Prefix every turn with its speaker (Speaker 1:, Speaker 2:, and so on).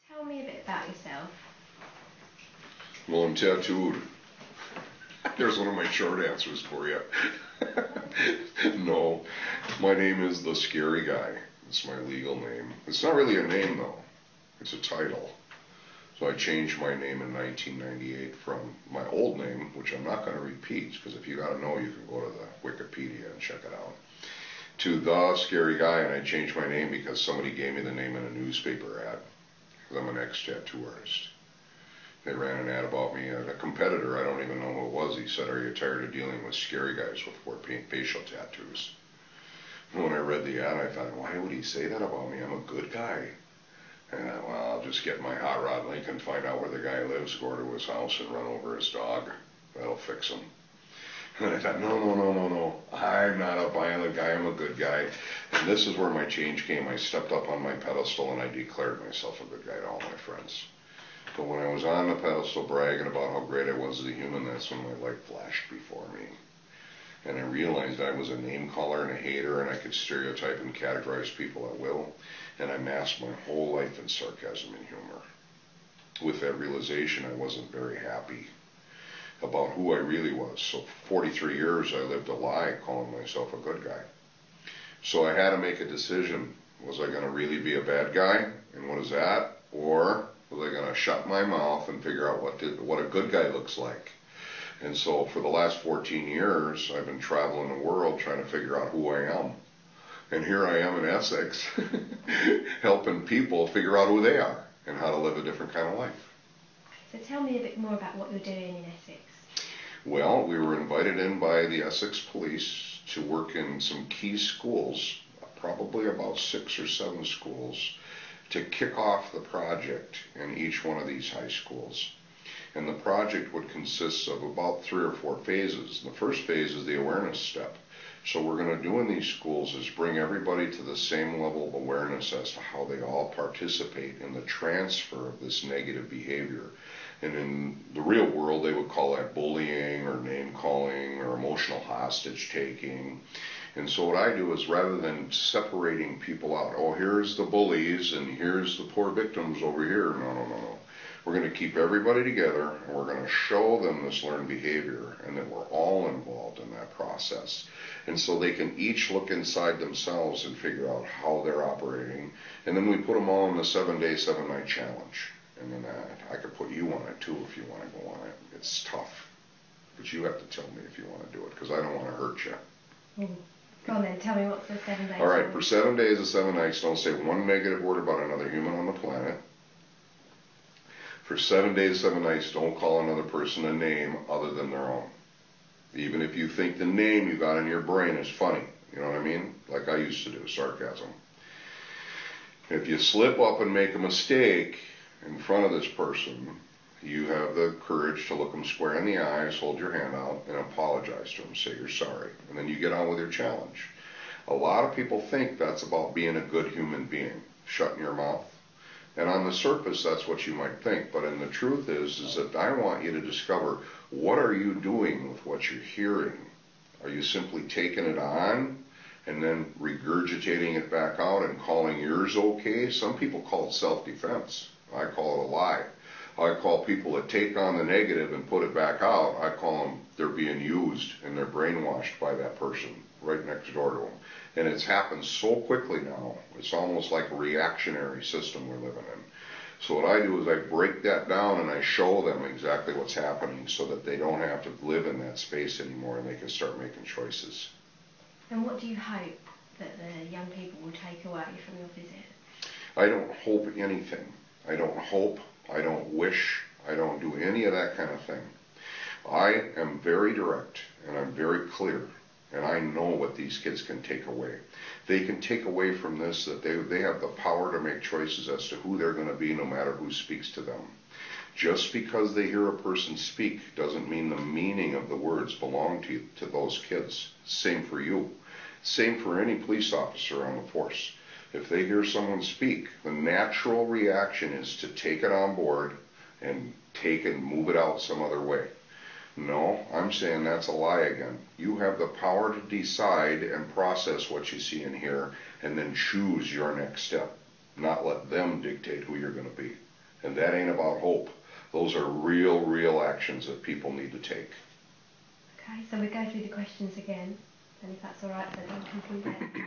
Speaker 1: Tell me a bit about yourself.
Speaker 2: Well, I'm tattooed. There's one of my short answers for you. No, my name is the Scary Guy. It's my legal name. It's not really a name, though. It's a title. So I changed my name in 1998 from my old name, which I'm not going to repeat, because if you got to know, you can go to the Wikipedia and check it out, to the Scary Guy, and I changed my name because somebody gave me the name in a newspaper ad, because I'm an ex-tattoo artist. They ran an ad about me. A competitor, I don't even know who it was, he said, "Are you tired of dealing with scary guys with 4 facial tattoos?" When I read the ad, I thought, why would he say that about me? I'm a good guy. And I thought, well, I'll just get my hot rod Lincoln, find out where the guy lives, go to his house and run over his dog. That'll fix him. And I thought, no. I'm not a violent guy. I'm a good guy. And this is where my change came. I stepped up on my pedestal and I declared myself a good guy to all my friends. But when I was on the pedestal bragging about how great I was as a human, that's when my light flashed before me. And I realized I was a name caller and a hater, and I could stereotype and categorize people at will. And I masked my whole life in sarcasm and humor. With that realization, I wasn't very happy about who I really was. So 43 years I lived a lie calling myself a good guy. So I had to make a decision. Was I going to really be a bad guy? And what is that? Or was I going to shut my mouth and figure out what a good guy looks like? And so for the last 14 years, I've been traveling the world trying to figure out who I am. And here I am in Essex, helping people figure out who they are and how to live a different kind of life.
Speaker 1: So tell me a bit more about what you're doing in Essex.
Speaker 2: Well, we were invited in by the Essex Police to work in some key schools, probably about 6 or 7 schools, to kick off the project in each one of these high schools. And the project would consist of about 3 or 4 phases. The first phase is the awareness step. So what we're going to do in these schools is bring everybody to the same level of awareness as to how they all participate in the transfer of this negative behavior. And in the real world, they would call that bullying or name calling or emotional hostage taking. And so what I do is, rather than separating people out, oh, here's the bullies and here's the poor victims over here, no. We're going to keep everybody together, and we're going to show them this learned behavior, and that we're all involved in that process. And so they can each look inside themselves and figure out how they're operating. And then we put them all in the 7-day, 7-night challenge. And then I could put you on it too if you want to go on it. It's tough, but you have to tell me if you want to do it, because I don't want to hurt you.
Speaker 1: Go on then, tell me what's the 7 days.
Speaker 2: All right, for 7 days and 7 nights, don't say one negative word about another human on the planet. For 7 days, 7 nights, don't call another person a name other than their own. Even if you think the name you got in your brain is funny. You know what I mean? Like I used to do, sarcasm. If you slip up and make a mistake in front of this person, you have the courage to look them square in the eyes, hold your hand out, and apologize to them. Say you're sorry. And then you get on with your challenge. A lot of people think that's about being a good human being, shutting your mouth. And on the surface, that's what you might think. But in the truth is that I want you to discover, what are you doing with what you're hearing? Are you simply taking it on and then regurgitating it back out and calling yours okay? Some people call it self-defense. I call it a lie. I call people that take on the negative and put it back out, I call them, they're being used and they're brainwashed by that person right next door to them. And it's happened so quickly now, it's almost like a reactionary system we're living in. So what I do is I break that down and I show them exactly what's happening so that they don't have to live in that space anymore and they can start making choices.
Speaker 1: And what do you hope that the young people will take away from your visit?
Speaker 2: I don't hope anything. I don't hope, I don't wish, I don't do any of that kind of thing. I am very direct and I'm very clear. And I know what these kids can take away. They can take away from this that they have the power to make choices as to who they're going to be, no matter who speaks to them. Just because they hear a person speak doesn't mean the meaning of the words belong to those kids. Same for you. Same for any police officer on the force. If they hear someone speak, the natural reaction is to take it on board and take and move it out some other way. No, I'm saying that's a lie again. You have the power to decide and process what you see and hear and then choose your next step, not let them dictate who you're going to be. And that ain't about hope. Those are real actions that people need to take.
Speaker 1: Okay, so we go through the questions again, and if that's all right, so don't conclude it.